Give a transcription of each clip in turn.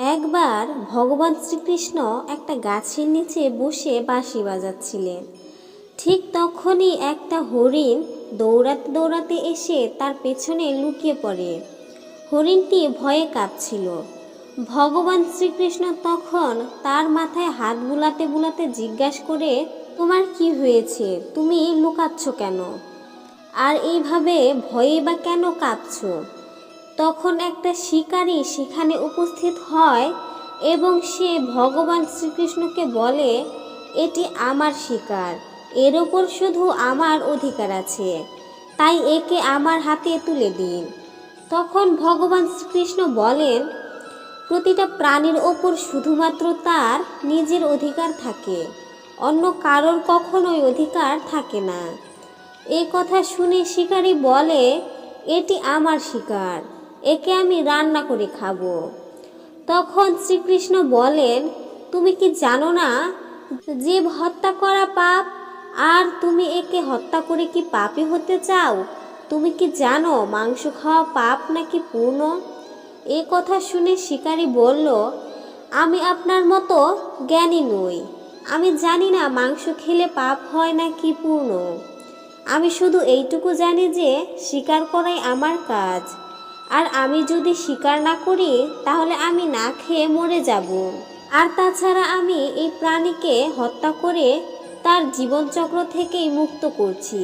একবার ভগবান শ্রীকৃষ্ণ একটা গাছের নিচে বসে বাঁশি বাজাচ্ছিলেন। ঠিক তখনই একটা হরিণ দৌড়াতে দৌড়াতে এসে তার পেছনে লুকিয়ে পড়ে। হরিণটি ভয়ে কাঁপছিল। ভগবান শ্রীকৃষ্ণ তখন তার মাথায় হাত বুলাতে বুলাতে জিজ্ঞাসা করে, তোমার কি হয়েছে? তুমি লুকাচ্ছ কেন? আর এইভাবে ভয়ে বা কেন কাঁপছো? তখন একটা শিকারী সেখানে উপস্থিত হয় এবং সে ভগবান শ্রীকৃষ্ণকে বলে, এটি আমার শিকার, এর ওপর শুধু আমার অধিকার আছে, তাই একে আমার হাতে তুলে দিন। তখন ভগবান শ্রীকৃষ্ণ বলেন, প্রতিটা প্রাণীর ওপর শুধুমাত্র তার নিজের অধিকার থাকে, অন্য কারোর কখনোই অধিকার থাকে না। এই কথা শুনে শিকারী বলে, এটি আমার শিকার, একে আমি রান্না করে খাবো। তখন শ্রীকৃষ্ণ বলেন, তুমি কি জানো না জীব হত্যা করা পাপ? আর তুমি একে হত্যা করে কি পাপী হতে চাও? তুমি কি জানো মাংস খাওয়া পাপ নাকি পূর্ণ? এ কথা শুনে শিকারী বলল, আমি আপনার মতো জ্ঞানী নই, আমি জানি না মাংস খেলে পাপ হয় নাকি পূর্ণ। আমি শুধু এইটুকু জানি যে শিকার করাই আমার কাজ, আর আমি যদি শিকার না করি তাহলে আমি না খেয়ে মরে যাব। আর তাছাড়া আমি এই প্রাণীকে হত্যা করে তার জীবনচক্র থেকেই মুক্ত করছি।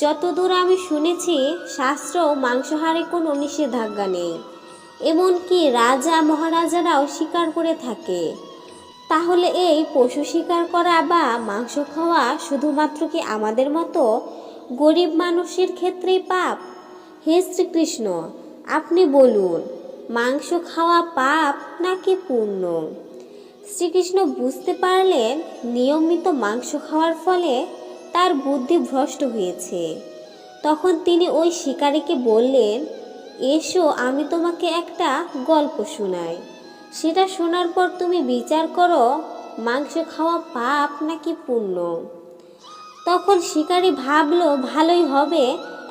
যতদূর আমি শুনেছি, শাস্ত্রেও মাংসাহারে কোনো নিষেধাজ্ঞা নেই, এমনকি রাজা মহারাজারাও শিকার করে থাকে। তাহলে এই পশু শিকার করা বা মাংস খাওয়া শুধুমাত্র কি আমাদের মতো গরিব মানুষের ক্ষেত্রেই পাপ? হে শ্রীকৃষ্ণ, আপনি বলুন, মাংস খাওয়া পাপ নাকি পুণ্য? শ্রীকৃষ্ণ বুঝতে পারলেন নিয়মিত মাংস খাওয়ার ফলে তার বুদ্ধি ভ্রষ্ট হয়েছে। তখন তিনি ওই শিকারীকে বললেন, এসো আমি তোমাকে একটা গল্প শোনাই, সেটা শোনার পর তুমি বিচার করো মাংস খাওয়া পাপ নাকি পুণ্য। তখন শিকারী ভাবলো, ভালোই হবে,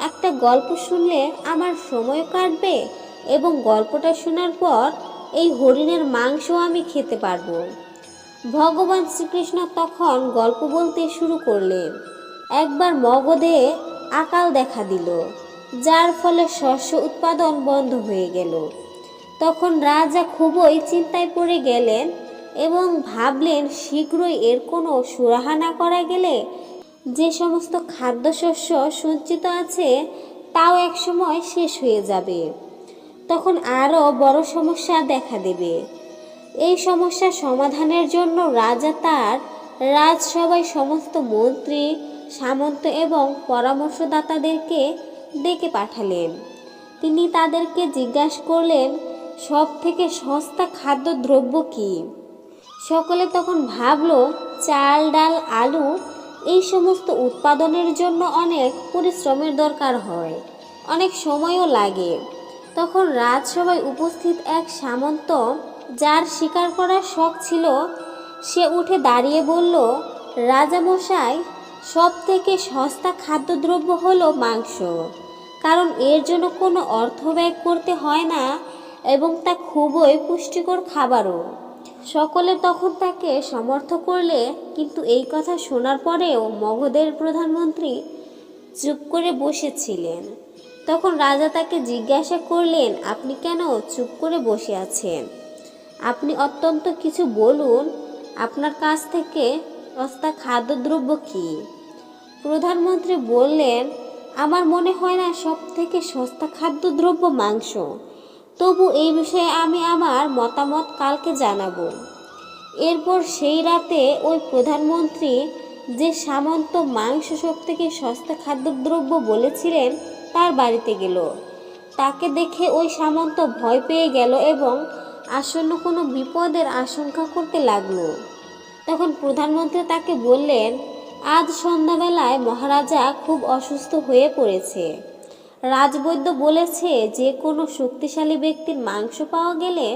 একটা গল্প শুনলে আমার সময় কাটবে এবং গল্পটা শোনার পর এই হরিণের মাংস আমি খেতে পারবো। ভগবান শ্রীকৃষ্ণ তখন গল্প বলতে শুরু করলেন। একবার মগধে আকাল দেখা দিল, যার ফলে শস্য উৎপাদন বন্ধ হয়ে গেল। তখন রাজা খুবই চিন্তায় পড়ে গেলেন এবং ভাবলেন, শীঘ্রই এর কোনো সুরাহা না করা গেলে যে সমস্ত খাদ্যশস্য সঞ্চিত আছে তাও একসময় শেষ হয়ে যাবে। তখন আরও বড় সমস্যা দেখা দেবে। এই সমস্যার সমাধানের জন্য রাজা তার রাজসভায় সমস্ত মন্ত্রী, সামন্ত এবং পরামর্শদাতাদেরকে ডেকে পাঠালেন। তিনি তাদেরকে জিজ্ঞাসা করলেন, সব থেকে সস্তা খাদ্যদ্রব্য কী? সকলে তখন ভাবলো, চাল, ডাল, আলু, এই সমস্ত উৎপাদনের জন্য অনেক পরিশ্রমের দরকার হয়, অনেক সময়ও লাগে। তখন রাজসভায় উপস্থিত এক সামন্ত, যার শিকার করার শখ ছিল, সে উঠে দাঁড়িয়ে বলল, রাজামশাই, সব থেকে সস্তা খাদ্যদ্রব্য হলো মাংস, কারণ এর জন্য কোনো অর্থ ব্যয় করতে হয় না এবং তা খুবই পুষ্টিকর খাবারও। সকলে তখন তাকে সমর্থন করলে, কিন্তু এই কথা শোনার পরেও মগধের প্রধানমন্ত্রী চুপ করে বসেছিলেন। তখন রাজা তাকে জিজ্ঞাসা করলেন, আপনি কেন চুপ করে বসে আছেন? আপনি অত্যন্ত কিছু বলুন, আপনার কাছ থেকে সস্তা খাদ্যদ্রব্য কী? প্রধানমন্ত্রী বললেন, আমার মনে হয় না সব থেকে সস্তা খাদ্যদ্রব্য মাংস, তবু এই বিষয়ে আমি আমার মতামত কালকে জানাবো। এরপর সেই রাতে ওই প্রধানমন্ত্রী যে সামন্ত মাংস সব থেকে সস্তা খাদ্যদ্রব্য বলেছিলেন তার বাড়িতে গেল। তাকে দেখে ওই সামন্ত ভয় পেয়ে গেল এবং আসন্ন কোনো বিপদের আশঙ্কা করতে লাগলো। তখন প্রধানমন্ত্রী তাকে বললেন, আজ সন্ধ্যাবেলায় মহারাজা খুব অসুস্থ হয়ে পড়েছে। রাজবৈদ্য বলেছে যে কোনো শক্তিশালী ব্যক্তির মাংস পাওয়া গেলে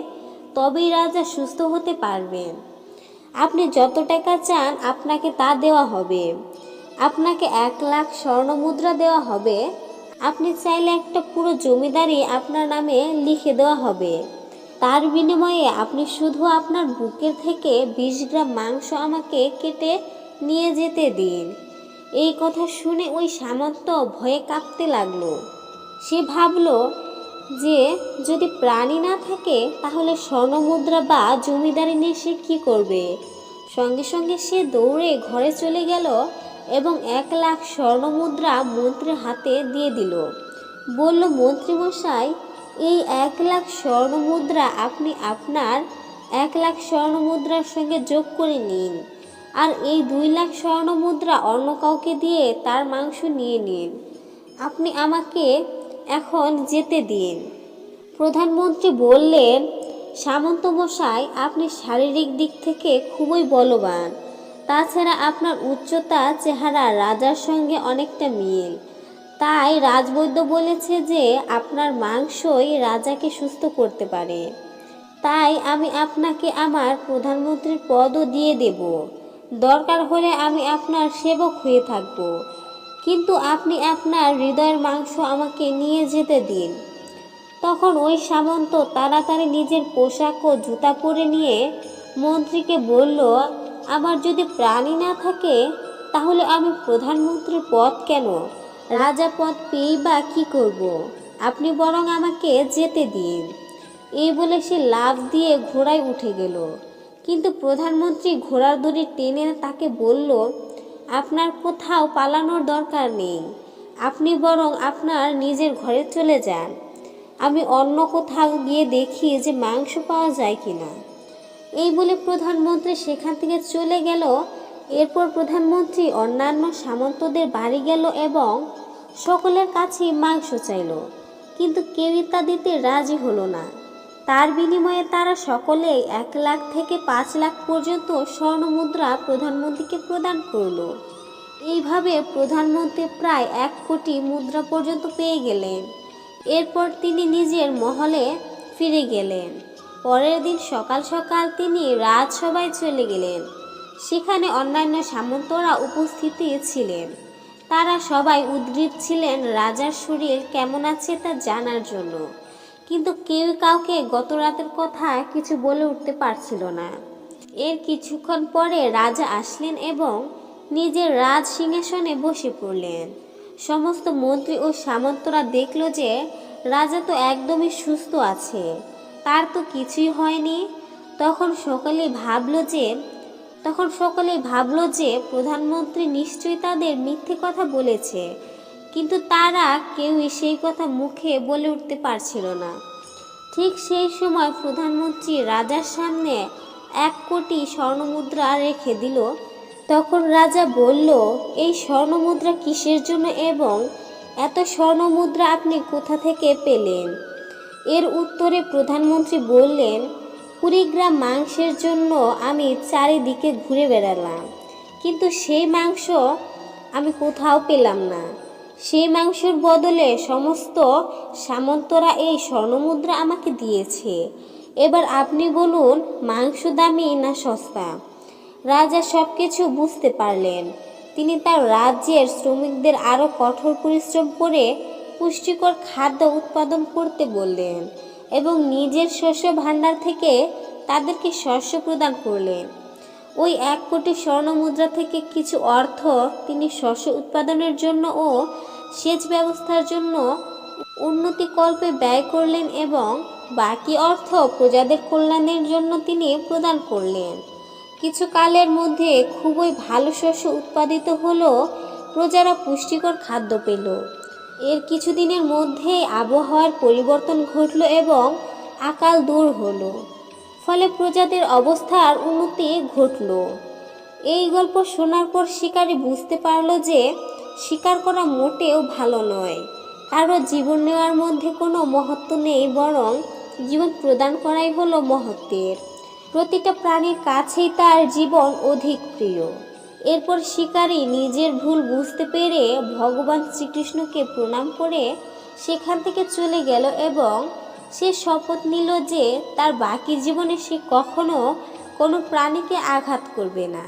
তবেই রাজা সুস্থ হতে পারবেন। আপনি যত টাকা চান আপনাকে তা দেওয়া হবে। আপনাকে 1,00,000 স্বর্ণমুদ্রা দেওয়া হবে। আপনি চাইলে একটা পুরো জমিদারি আপনার নামে লিখে দেওয়া হবে। তার বিনিময়ে আপনি শুধু আপনার বুকের থেকে 20 গ্রাম মাংস আমাকে কেটে নিয়ে যেতে দিন। এই কথা শুনে ওই সামন্ত ভয়ে কাঁপতে লাগলো। সে ভাবল যে যদি প্রাণী না থাকে তাহলে স্বর্ণমুদ্রা বা জমিদারি নিয়ে সে কী করবে। সঙ্গে সঙ্গে সে দৌড়ে ঘরে চলে গেল এবং 1 লাখ স্বর্ণমুদ্রা মন্ত্রীর হাতে দিয়ে দিল। বলল, মন্ত্রীমশাই, এই 1 লাখ স্বর্ণমুদ্রা আপনি আপনার 1 লাখ স্বর্ণমুদ্রার সঙ্গে যোগ করে নিন, আর এই 2 লাখ স্বর্ণমুদ্রা অন্য কাউকে দিয়ে তার মাংস নিয়ে নিন। আপনি আমাকে এখন যেতে দিন। প্রধানমন্ত্রী বললেন, সামন্তমশাই, আপনি শারীরিক দিক থেকে খুবই বলবান। তাছাড়া আপনার উচ্চতা, চেহারা রাজার সঙ্গে অনেকটা মিল। তাই রাজবৈদ্য বলেছে যে আপনার মাংসই রাজাকে সুস্থ করতে পারে। তাই আমি আপনাকে আমার প্রধানমন্ত্রীর পদও দিয়ে দেব। দরকার হলে আমি আপনার সেবক হয়ে থাকব, কিন্তু আপনি আপনার হৃদয়ের মাংস আমাকে নিয়ে যেতে দিন। তখন ওই সামন্ত তাড়াতাড়ি নিজের পোশাক ও জুতা পরে নিয়ে মন্ত্রীকে বলল, আমার যদি প্রাণী না থাকে তাহলে আমি প্রধানমন্ত্রীর পদ কেন, রাজা পদ পেয়েই বা কী করব? আপনি বরং আমাকে যেতে দিন। এই বলে সে লাফ দিয়ে ঘোড়ায় উঠে গেল। কিন্তু প্রধানমন্ত্রী ঘোড়ার দড়ি টেনে তাকে বলল, আপনার কোথাও পালানোর দরকার নেই। আপনি বরং আপনার নিজের ঘরে চলে যান। আমি অন্য কোথাও গিয়ে দেখি যে মাংস পাওয়া যায় কিনা। এই বলে প্রধানমন্ত্রী সেখান থেকে চলে গেল। এরপর প্রধানমন্ত্রী অন্যান্য সামন্তদের বাড়ি গেল এবং সকলের কাছেই মাংস চাইল, কিন্তু কেউই তা দিতে রাজি হলো না। তার বিনিময়ে তারা সকলেই 1 লাখ থেকে 5 লাখ পর্যন্ত স্বর্ণমুদ্রা প্রধানমন্ত্রীকে প্রদান করল। এইভাবে প্রধানমন্ত্রী প্রায় 1 কোটি মুদ্রা পর্যন্ত পেয়ে গেলেন। এরপর তিনি নিজের মহলে ফিরে গেলেন। পরের দিন সকাল সকাল তিনি রাজসভায় চলে গেলেন। সেখানে অন্যান্য সামন্তরা উপস্থিত ছিলেন। তারা সবাই উদগ্রীব ছিলেন রাজার শরীর কেমন আছে তা জানার জন্য, কিন্তু কেউ কাউকে গত রাতের কথা কিছু বলে উঠতে পারছিল না। এর কিছুক্ষণ পরে রাজা আসলেন এবং নিজের রাজ সিংহাসনে বসে পড়লেন। সমস্ত মন্ত্রী ও সামন্তরা দেখল যে রাজা তো একদমই সুস্থ আছে, তার তো কিছুই হয়নি। তখন সকলেই ভাবল যে প্রধানমন্ত্রী নিশ্চয়ই তাদের মিথ্যে কথা বলেছে, কিন্তু তারা কেউই সেই কথা মুখে বলে উঠতে পারছিল না। ঠিক সেই সময় প্রধানমন্ত্রী রাজার সামনে 1 কোটি স্বর্ণমুদ্রা রেখে দিল। তখন রাজা বলল, এই স্বর্ণমুদ্রা কিসের জন্য এবং এত স্বর্ণমুদ্রা আপনি কোথা থেকে পেলেন? এর উত্তরে প্রধানমন্ত্রী বললেন, 20 গ্রাম মাংসের জন্য আমি চারিদিকে ঘুরে বেড়ালাম, কিন্তু সেই মাংস আমি কোথাও পেলাম না। সেই মাংসের বদলে সমস্ত সামন্তরা এই স্বর্ণমুদ্রা আমাকে দিয়েছে। এবার আপনি বলুন, মাংস দামি না সস্তা? রাজা সব কিছু বুঝতে পারলেন। তিনি তার রাজ্যের শ্রমিকদের আরও কঠোর পরিশ্রম করে পুষ্টিকর খাদ্য উৎপাদন করতে বললেন এবং নিজের শস্য ভাণ্ডার থেকে তাদেরকে শস্য প্রদান করলেন। ওই 1 কোটি স্বর্ণমুদ্রা থেকে কিছু অর্থ তিনি শস্য উৎপাদনের জন্য ও সেচ ব্যবস্থার জন্য উন্নতিকল্পে ব্যয় করলেন এবং বাকি অর্থ প্রজাদের কল্যাণের জন্য তিনি প্রদান করলেন। কিছু কালের মধ্যে খুবই ভালো শস্য উৎপাদিত হলো, প্রজারা পুষ্টিকর খাদ্য পেল। এর কিছুদিনের মধ্যেই আবহাওয়ার পরিবর্তন ঘটল এবং আকাল দূর হলো, ফলে প্রজাদের অবস্থার উন্নতি ঘটল। এই গল্প শোনার পর শিকারী বুঝতে পারল যে শিকার করা মোটেও ভালো নয়। কারো জীবন নেওয়ার মধ্যে কোনো মহত্ব নেই, বরং জীবন প্রদান করাই হলো মহত্বের। প্রতিটা প্রাণীর কাছেই তার জীবন অধিক প্রিয়। এরপর শিকারী নিজের ভুল বুঝতে পেরে ভগবান শ্রীকৃষ্ণকে প্রণাম করে সেখান থেকে চলে গেল এবং সে শপথ নিল যে তার বাকি জীবনে সে কখনো কোনো প্রাণীকে আঘাত করবে না।